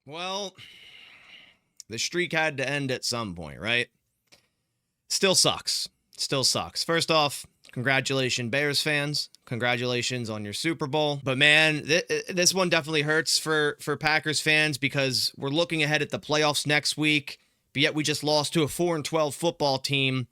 Well, the streak had to end at some point, right? Still sucks. Still sucks. First off, congratulations, Bears fans. Congratulations on your Super Bowl. But man, this one definitely hurts for Packers fans because we're looking ahead at the playoffs next week, but yet we just lost to a 4-12 football team.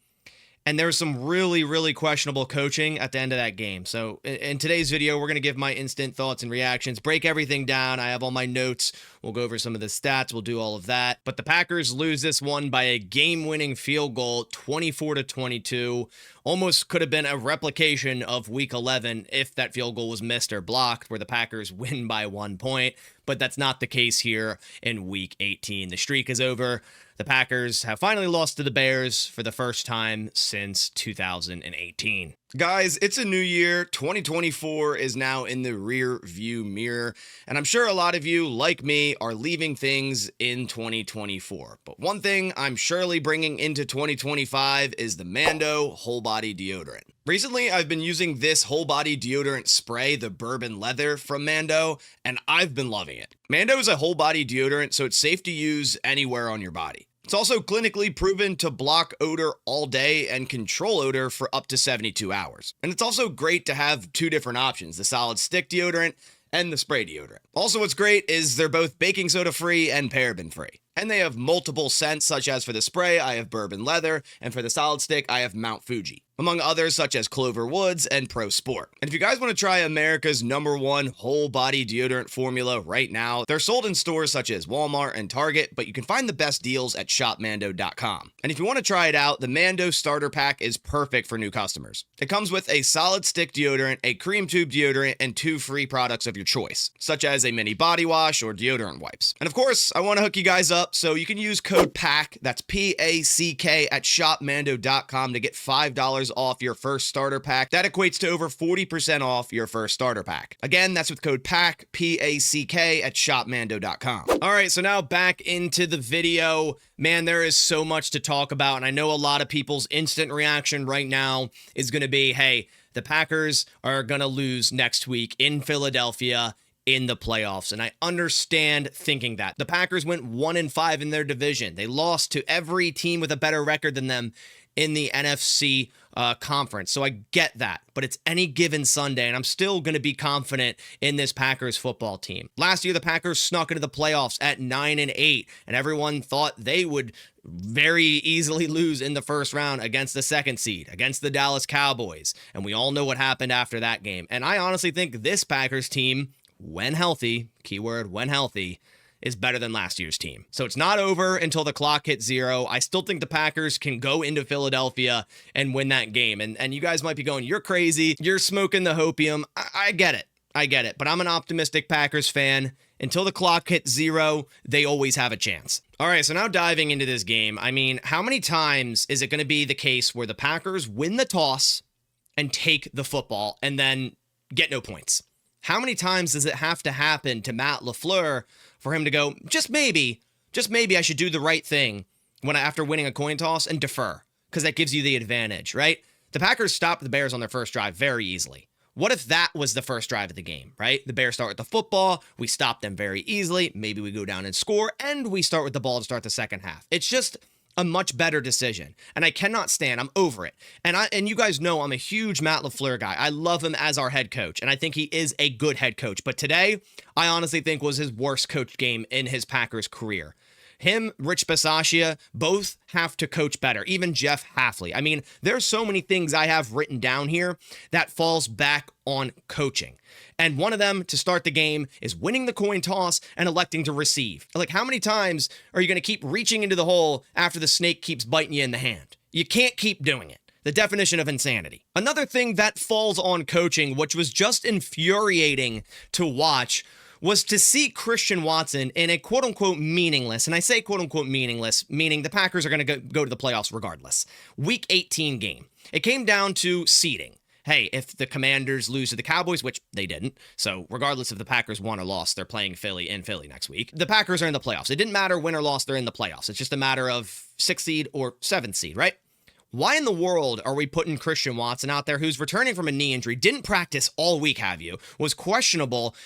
And there was some really, really questionable coaching at the end of that game. So in today's video, we're going to give my instant thoughts and reactions, break everything down. I have all my notes. We'll go over some of the stats. We'll do all of that. But the Packers lose this one by a game-winning field goal, 24-22. Almost could have been a replication of Week 11 if that field goal was missed or blocked, where the Packers win by 1 point. But that's not the case here in Week 18. The streak is over. The Packers have finally lost to the Bears for the first time since 2018. Guys, it's a new year. 2024 is now in the rear view mirror, and I'm sure a lot of you, like me, are leaving things in 2024. But one thing I'm surely bringing into 2025 is the Mando whole body deodorant. Recently, I've been using this whole body deodorant spray, the bourbon leather from Mando, and I've been loving it. Mando is a whole body deodorant, so it's safe to use anywhere on your body. It's also clinically proven to block odor all day and control odor for up to 72 hours. And it's also great to have two different options, the solid stick deodorant and the spray deodorant. Also, what's great is they're both baking soda free and paraben free. And they have multiple scents, such as for the spray, I have bourbon leather, and for the solid stick, I have Mount Fuji, among others such as Clover Woods and Pro Sport. And if you guys want to try America's #1 whole body deodorant formula right now, they're sold in stores such as Walmart and Target, but you can find the best deals at shopmando.com. And if you want to try it out, the Mando starter pack is perfect for new customers. It comes with a solid stick deodorant, a cream tube deodorant, and 2 free products of your choice, such as a mini body wash or deodorant wipes. And of course, I want to hook you guys up, so you can use code PACK, that's P-A-C-K, at shopmando.com to get $5 off your first starter pack. That equates to over 40% off your first starter pack. Again, that's with code PACK, P-A-C-K, at shopmando.com. All right, so now back into the video. Man, there is so much to talk about, and I know a lot of people's instant reaction right now is going to be, hey, the Packers are going to lose next week in Philadelphia in the playoffs. And I understand thinking that. The Packers went 1-5 in their division. They lost to every team with a better record than them in the NFC conference. So I get that, but it's any given Sunday, and I'm still going to be confident in this Packers football team. Last year, the Packers snuck into the playoffs at 9-8, and everyone thought they would very easily lose in the first round against the second seed, against the Dallas Cowboys. And we all know what happened after that game. And I honestly think this Packers team, when healthy, keyword when healthy, is better than last year's team. So it's not over until the clock hits 0. I still think the Packers can go into Philadelphia and win that game. And you guys might be going, you're crazy, you're smoking the hopium. I get it. I get it. But I'm an optimistic Packers fan. Until the clock hits 0, they always have a chance. All right, so now diving into this game, I mean, how many times is it going to be the case where the Packers win the toss and take the football and then get no points? How many times does it have to happen to Matt LaFleur for him to go, just maybe I should do the right thing after winning a coin toss and defer, because that gives you the advantage, right? The Packers stopped the Bears on their first drive very easily. What if that was the first drive of the game, right? The Bears start with the football, we stop them very easily, maybe we go down and score, and we start with the ball to start the second half. It's just a much better decision, and I cannot stand. I'm over it. And you guys know I'm a huge Matt LaFleur guy. I love him as our head coach, and I think he is a good head coach. But today, I honestly think was his worst coach game in his Packers career. Him, Rich Bisaccia, both have to coach better. Even Jeff Hafley. I mean, there's so many things I have written down here that falls back on coaching. And one of them to start the game is winning the coin toss and electing to receive. Like, how many times are you going to keep reaching into the hole after the snake keeps biting you in the hand? You can't keep doing it. The definition of insanity. Another thing that falls on coaching, which was just infuriating to watch, was to see Christian Watson in a quote-unquote meaningless, and I say quote-unquote meaningless, meaning the Packers are going to go to the playoffs regardless, Week 18 game. It came down to seeding. Hey, if the Commanders lose to the Cowboys, which they didn't, so regardless if the Packers won or lost, they're playing Philly in Philly next week. The Packers are in the playoffs. It didn't matter win or loss, they're in the playoffs. It's just a matter of 6th seed or 7th seed, right? Why in the world are we putting Christian Watson out there, who's returning from a knee injury, didn't practice all week, was questionable,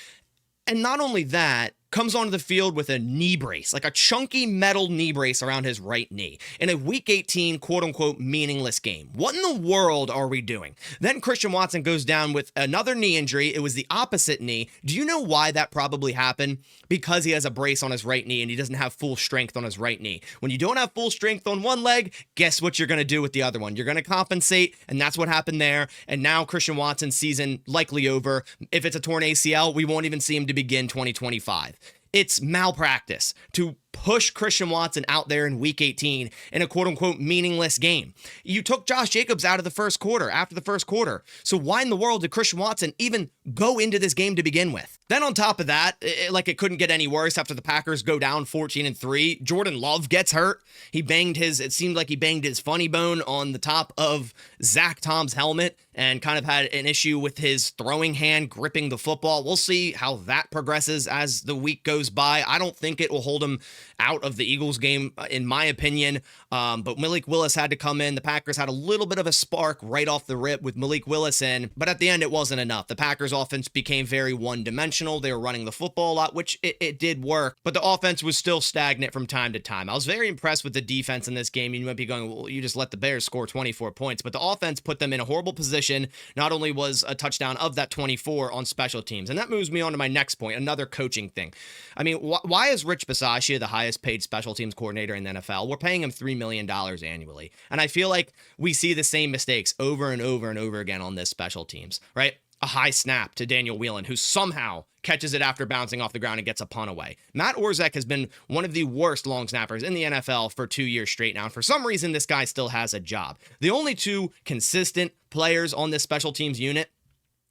and not only that, comes onto the field with a knee brace, like a chunky metal knee brace around his right knee in a week 18 quote-unquote meaningless game. What in the world are we doing? Then Christian Watson goes down with another knee injury. It was the opposite knee. Do you know why that probably happened? Because he has a brace on his right knee and he doesn't have full strength on his right knee. When you don't have full strength on one leg, guess what you're going to do with the other one? You're going to compensate, and that's what happened there. And now Christian Watson's season likely over. If it's a torn ACL, we won't even see him to begin 2025. It's malpractice to push Christian Watson out there in week 18 in a quote-unquote meaningless game. You took Josh Jacobs out of the first quarter, after the first quarter. So why in the world did Christian Watson even go into this game to begin with? Then on top of that, it couldn't get any worse after the Packers go down 14-3. Jordan Love gets hurt. It seemed like he banged his funny bone on the top of Zach Tom's helmet and kind of had an issue with his throwing hand gripping the football. We'll see how that progresses as the week goes by. I don't think it will hold him out of the Eagles game, in my opinion. But Malik Willis had to come in. The Packers had a little bit of a spark right off the rip with Malik Willis in, but at the end, it wasn't enough. The Packers offense became very one-dimensional. They were running the football a lot, which it did work, but the offense was still stagnant from time to time. I was very impressed with the defense in this game. You might be going, well, you just let the Bears score 24 points, but the offense put them in a horrible position. Not only was a touchdown of that 24 on special teams, and that moves me on to my next point, another coaching thing. I mean, why is Rich Bisaccia the highest paid special teams coordinator in the NFL? We're paying him $3 million annually. And I feel like we see the same mistakes over and over and over again on this special teams, right? A high snap to Daniel Whelan, who somehow catches it after bouncing off the ground and gets a punt away. Matt Orzech has been one of the worst long snappers in the NFL for 2 years straight now. And for some reason, this guy still has a job. The only two consistent players on this special teams unit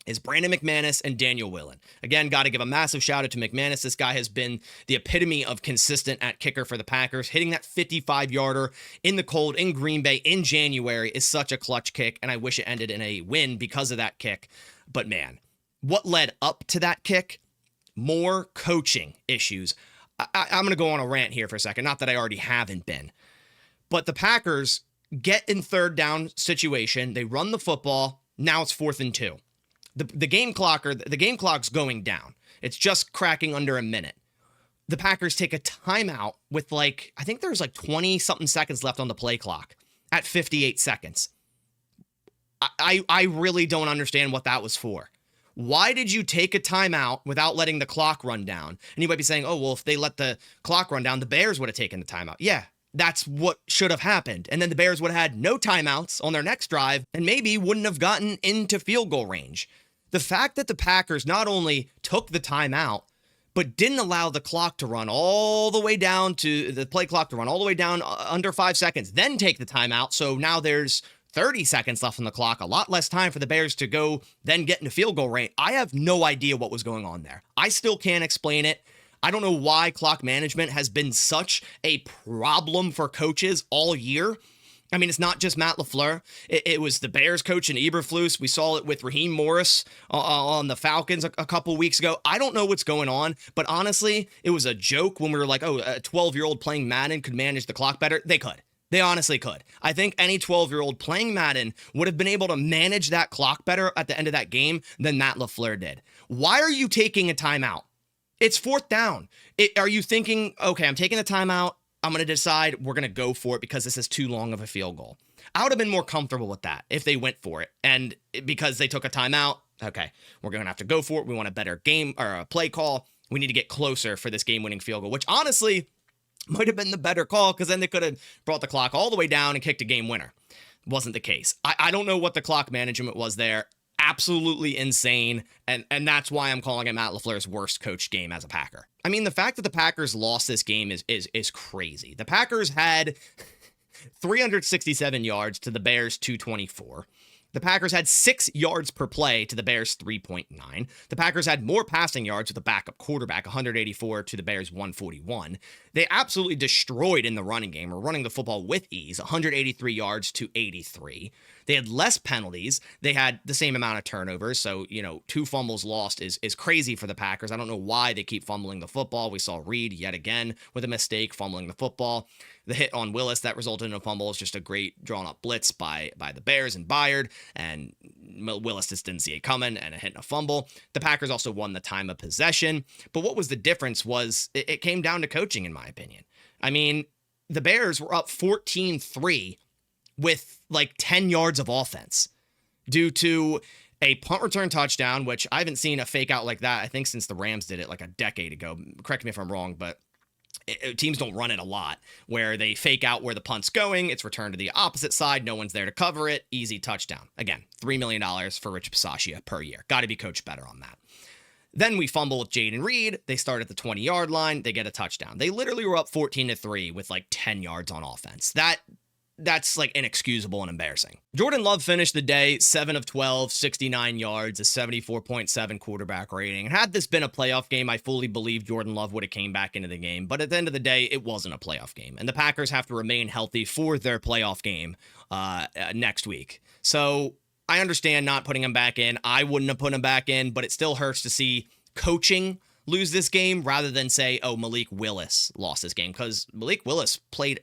is Brandon McManus and Daniel Whelan. Again, got to give a massive shout out to McManus. This guy has been the epitome of consistent at kicker for the Packers. Hitting that 55-yarder in the cold in Green Bay in January is such a clutch kick, and I wish it ended in a win because of that kick. But man, what led up to that kick? More coaching issues. I'm going to go on a rant here for a second. Not that I already haven't been. But the Packers get in third down situation. They run the football. Now it's 4th and 2. The game clock's going down. It's just cracking under a minute. The Packers take a timeout with I think there's 20 something seconds left on the play clock at 58 seconds. I really don't understand what that was for. Why did you take a timeout without letting the clock run down? And you might be saying, oh, well, if they let the clock run down, the Bears would have taken the timeout. Yeah, that's what should have happened. And then the Bears would have had no timeouts on their next drive and maybe wouldn't have gotten into field goal range. The fact that the Packers not only took the timeout, but didn't allow the clock to run all the way down to the play clock to run all the way down under 5 seconds, then take the timeout. So now there's 30 seconds left on the clock, a lot less time for the Bears to go then get into field goal range. I have no idea what was going on there. I still can't explain it. I don't know why clock management has been such a problem for coaches all year. I mean, it's not just Matt LaFleur. It was the Bears coach and Eberflus. We saw it with Raheem Morris on the Falcons a couple weeks ago. I don't know what's going on, but honestly, it was a joke when we were like, oh, a 12-year-old playing Madden could manage the clock better. They could. They honestly could. I think any 12-year-old playing Madden would have been able to manage that clock better at the end of that game than Matt LaFleur did. Why are you taking a timeout? It's 4th down. Are you thinking, okay, I'm taking the timeout. I'm going to decide we're going to go for it because this is too long of a field goal. I would have been more comfortable with that if they went for it. And because they took a timeout, okay, we're going to have to go for it. We want a better game or a play call. We need to get closer for this game-winning field goal, which honestly might have been the better call because then they could have brought the clock all the way down and kicked a game winner. Wasn't the case. I don't know what the clock management was there. Absolutely insane, and that's why I'm calling it Matt LaFleur's worst coached game as a Packer. I mean, the fact that the Packers lost this game is crazy. The Packers had 367 yards to the Bears 224. The Packers had 6 yards per play to the Bears 3.9. The Packers had more passing yards with a backup quarterback, 184 to the Bears 141. They absolutely destroyed in the running game, or running the football with ease, 183 yards to 83. They had less penalties. They had the same amount of turnovers. So, 2 fumbles lost is crazy for the Packers. I don't know why they keep fumbling the football. We saw Reed yet again with a mistake, fumbling the football. The hit on Willis that resulted in a fumble is just a great drawn-up blitz by the Bears and Byard, and Willis just didn't see it coming, and a hit and a fumble. The Packers also won the time of possession, but what was the difference was it came down to coaching, in my opinion. I mean, the Bears were up 14-3 with like 10 yards of offense due to a punt return touchdown, which I haven't seen a fake out like that, I think, since the Rams did it like a decade ago. Correct me if I'm wrong, but teams don't run it a lot, where they fake out where the punt's going, it's returned to the opposite side, no one's there to cover it, easy touchdown. Again, $3 million for Rich Bisaccia per year. Got to be coached better on that. Then we fumble with Jayden Reed. They start at the 20-yard line. They get a touchdown. They literally were up 14-3 with like 10 yards on offense. That's like inexcusable and embarrassing. Jordan Love finished the day 7 of 12, 69 yards, a 74.7 quarterback rating. And had this been a playoff game, I fully believe Jordan Love would have came back into the game. But at the end of the day, it wasn't a playoff game. And the Packers have to remain healthy for their playoff game next week. So I understand not putting him back in. I wouldn't have put him back in, but it still hurts to see coaching lose this game rather than say, oh, Malik Willis lost this game, because Malik Willis played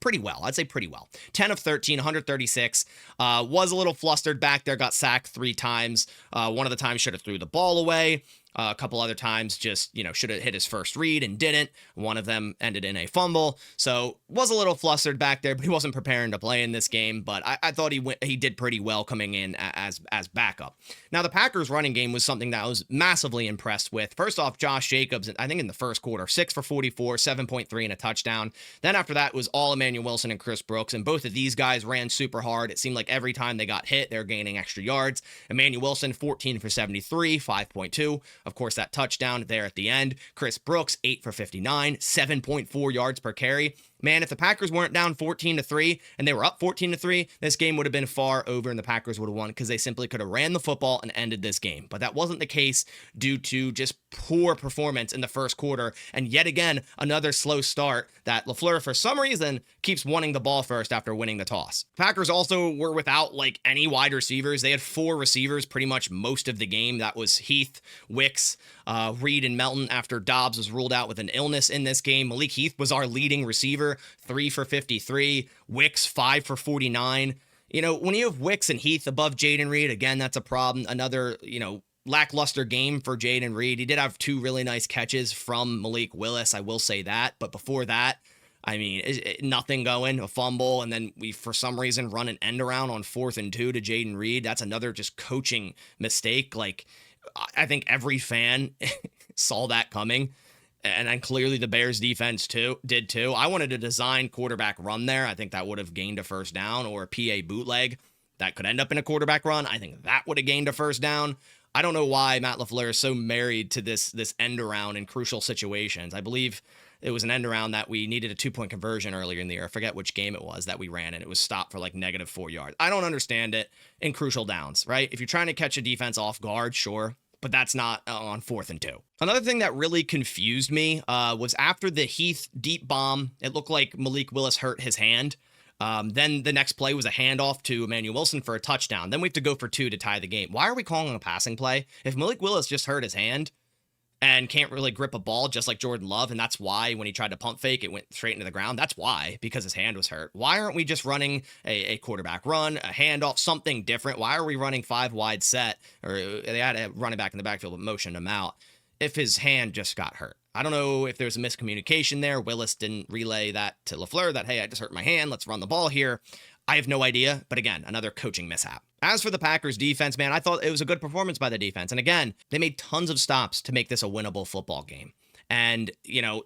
pretty well. I'd say pretty well. 10 of 13, 136. Was a little flustered back there, got sacked 3 times. One of the times should have threw the ball away. A couple other times just, should have hit his first read and didn't. One of them ended in a fumble. So was a little flustered back there, but he wasn't preparing to play in this game. But I thought he did pretty well coming in as backup. Now, the Packers running game was something that I was massively impressed with. First off, Josh Jacobs, I think in the first quarter, 6 for 44, 7.3 and a touchdown. Then after that was all Emmanuel Wilson and Chris Brooks. And both of these guys ran super hard. It seemed like every time they got hit, they were gaining extra yards. Emmanuel Wilson, 14 for 73, 5.2. Of course, that touchdown there at the end. Chris Brooks, 8 for 59, 7.4 yards per carry. Man, if the Packers weren't down 14-3 and they were up 14-3, this game would have been far over and the Packers would have won, because they simply could have ran the football and ended this game. But that wasn't the case due to just poor performance in the first quarter. And yet again, another slow start that LaFleur, for some reason, keeps wanting the ball first after winning the toss. Packers also were without like any wide receivers. They had 4 receivers pretty much most of the game. That was Heath, Wicks, Reed, and Melton after Dobbs was ruled out with an illness in this game. Malik Heath was our leading receiver, 3 for 53. Wicks, 5 for 49. When you have Wicks and Heath above Jayden Reed, again, that's a problem. Another, lackluster game for Jayden Reed. He did have 2 really nice catches from Malik Willis, I will say that. But before that, I mean, nothing going, a fumble, and then we, for some reason, run an end around on 4th and 2 to Jayden Reed. That's another just coaching mistake. Like, I think every fan saw that coming. And then clearly the Bears defense did too. I wanted a design quarterback run there. I think that would have gained a first down, or a PA bootleg that could end up in a quarterback run. I think that would have gained a first down. I don't know why Matt LaFleur is so married to this end around in crucial situations. I believe it was an end around that we needed a 2-point conversion earlier in the year. I forget which game it was that we ran, and it was stopped for like -4 yards. I don't understand it in crucial downs, right? If you're trying to catch a defense off guard, sure, but that's not on 4th and 2. Another thing that really confused me was after the Heath deep bomb, it looked like Malik Willis hurt his hand. Then the next play was a handoff to Emmanuel Wilson for a touchdown. Then we have to go for 2 to tie the game. Why are we calling a passing play? If Malik Willis just hurt his hand and can't really grip a ball just like Jordan Love, and that's why when he tried to pump fake, it went straight into the ground. That's why, because his hand was hurt. Why aren't we just running a quarterback run, a handoff, something different? Why are we running 5 wide set? Or they had a running back in the backfield but motioned him out if his hand just got hurt? I don't know if there's a miscommunication there. Willis didn't relay that to LaFleur that, hey, I just hurt my hand, let's run the ball here. I have no idea, but again, another coaching mishap. As for the Packers defense, man, I thought it was a good performance by the defense. And again, they made tons of stops to make this a winnable football game. And,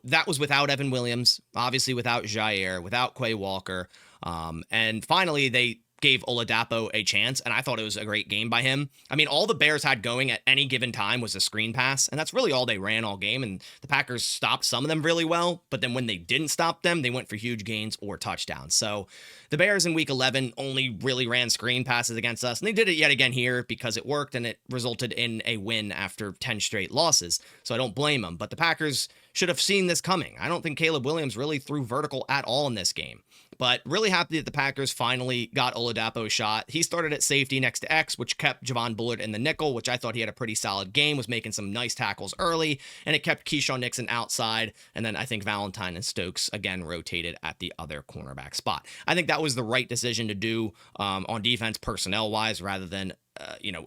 that was without Evan Williams, obviously without Jair, without Quay Walker. And finally, they gave Oladapo a chance, and I thought it was a great game by him. I mean, all the Bears had going at any given time was a screen pass, and that's really all they ran all game, and the Packers stopped some of them really well, but then when they didn't stop them, they went for huge gains or touchdowns. So the Bears in Week 11 only really ran screen passes against us, and they did it yet again here because it worked, and it resulted in a win after 10 straight losses, so I don't blame them. But the Packers should have seen this coming. I don't think Caleb Williams really threw vertical at all in this game. But really happy that the Packers finally got Oladapo a shot. He started at safety next to X, which kept Javon Bullard in the nickel, which I thought he had a pretty solid game, was making some nice tackles early, and it kept Keyshawn Nixon outside. And then I think Valentine and Stokes again rotated at the other cornerback spot. I think that was the right decision to do on defense personnel-wise, rather than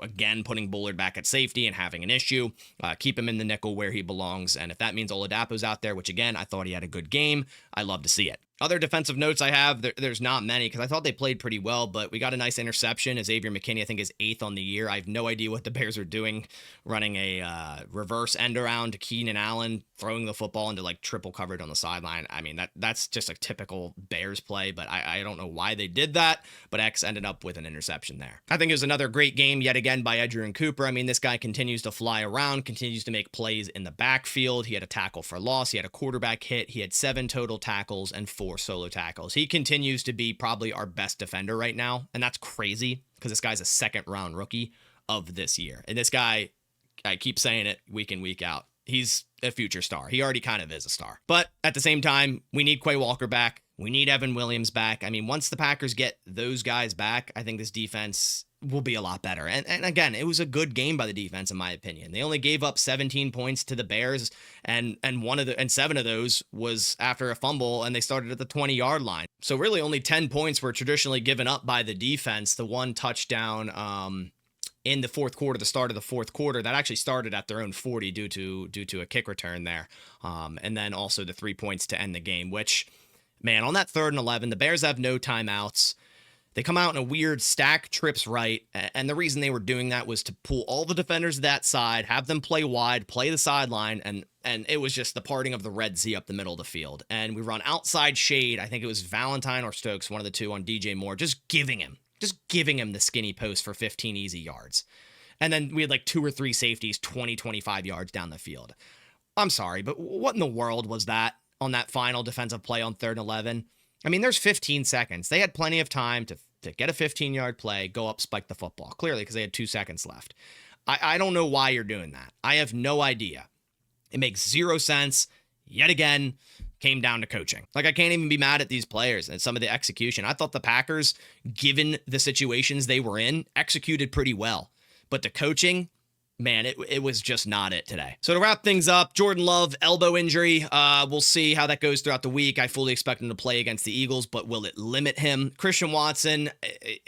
again, putting Bullard back at safety and having an issue. Keep him in the nickel where he belongs. And if that means Oladapo's out there, which again, I thought he had a good game, I love to see it. Other defensive notes I have, there's not many because I thought they played pretty well, but we got a nice interception. Xavier McKinney, I think, is 8th on the year. I have no idea what the Bears are doing, running a reverse end around to Keenan Allen, throwing the football into like triple coverage on the sideline. I mean, that's just a typical Bears play, but I don't know why they did that, but X ended up with an interception there. I think it was another great game yet again by Edgerrin Cooper. I mean, this guy continues to fly around, continues to make plays in the backfield. He had a tackle for loss. He had a quarterback hit. He had 7 total tackles and 4 solo tackles. He continues to be probably our best defender right now, and that's crazy because this guy's a 2nd-round rookie of this year. And this guy, I keep saying it week in, week out, he's a future star. He already kind of is a star. But at the same time, we need Quay Walker back. We need Evan Williams back. I mean, once the Packers get those guys back, I think this defense will be a lot better. And again, it was a good game by the defense, in my opinion. They only gave up 17 points to the Bears, and 7 of those was after a fumble, and they started at the 20-yard line. So really only 10 points were traditionally given up by the defense. The one touchdown in the fourth quarter, the start of the fourth quarter, that actually started at their own 40 due to a kick return there. And then also the 3 points to end the game, which, man, on that 3rd and 11, the Bears have no timeouts. They come out in a weird stack trips right, and the reason they were doing that was to pull all the defenders to that side, have them play wide, play the sideline, and it was just the parting of the Red Sea up the middle of the field. And we run outside shade. I think it was Valentine or Stokes, one of the two, on DJ Moore, just giving him the skinny post for 15 easy yards. And then we had like 2 or 3 safeties, 20, 25 yards down the field. I'm sorry, but what in the world was that on that final defensive play on 3rd and 11? I mean, there's 15 seconds. They had plenty of time to get a 15-yard play, go up, spike the football, clearly because they had 2 seconds left. I don't know why you're doing that. I have no idea. It makes 0 sense. Yet again, came down to coaching. Like, I can't even be mad at these players and some of the execution. I thought the Packers, given the situations they were in, executed pretty well. But the coaching, man, it was just not it today. So to wrap things up, Jordan Love, elbow injury. We'll see how that goes throughout the week. I fully expect him to play against the Eagles, but will it limit him? Christian Watson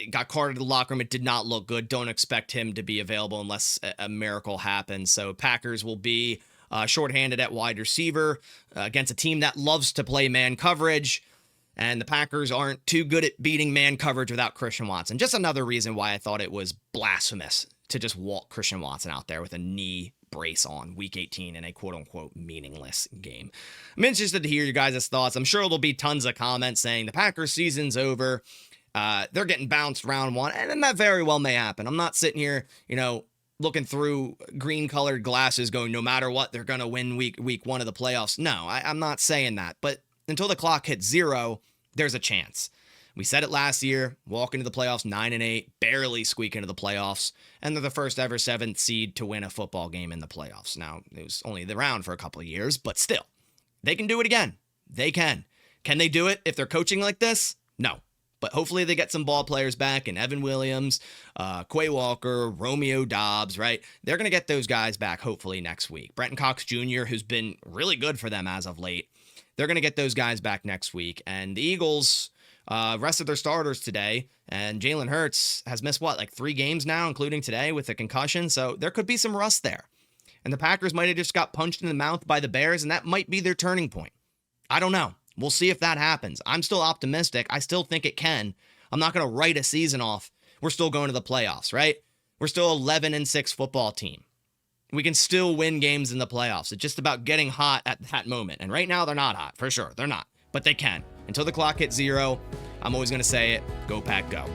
got carted to the locker room. It did not look good. Don't expect him to be available unless a miracle happens. So Packers will be shorthanded at wide receiver against a team that loves to play man coverage. And the Packers aren't too good at beating man coverage without Christian Watson. Just another reason why I thought it was blasphemous to just walk Christian Watson out there with a knee brace on week 18 in a quote-unquote meaningless game. I'm interested to hear your guys' thoughts. I'm sure there'll be tons of comments saying the Packers season's over. They're getting bounced round 1, and that very well may happen. I'm not sitting here, looking through green-colored glasses going, no matter what, they're going to win week 1 of the playoffs. No, I'm not saying that. But until the clock hits 0, there's a chance. We said it last year, walk into the playoffs 9-8, barely squeak into the playoffs, and they're the first ever 7th seed to win a football game in the playoffs. Now, it was only around for a couple of years, but still, they can do it again. They can. Can they do it if they're coaching like this? No. But hopefully they get some ball players back, and Evan Williams, Quay Walker, Romeo Dobbs, right? They're going to get those guys back hopefully next week. Brenton Cox Jr., who's been really good for them as of late, they're going to get those guys back next week. And the Eagles rested their starters today, and Jalen Hurts has missed, 3 games now, including today with a concussion, so there could be some rust there. And the Packers might have just got punched in the mouth by the Bears, and that might be their turning point. I don't know. We'll see if that happens. I'm still optimistic. I still think it can. I'm not going to write a season off. We're still going to the playoffs, right? We're still 11-6 football team. We can still win games in the playoffs. It's just about getting hot at that moment. And right now, they're not hot, for sure. They're not. But they can. Until the clock hits 0, I'm always going to say it. Go Pack, go.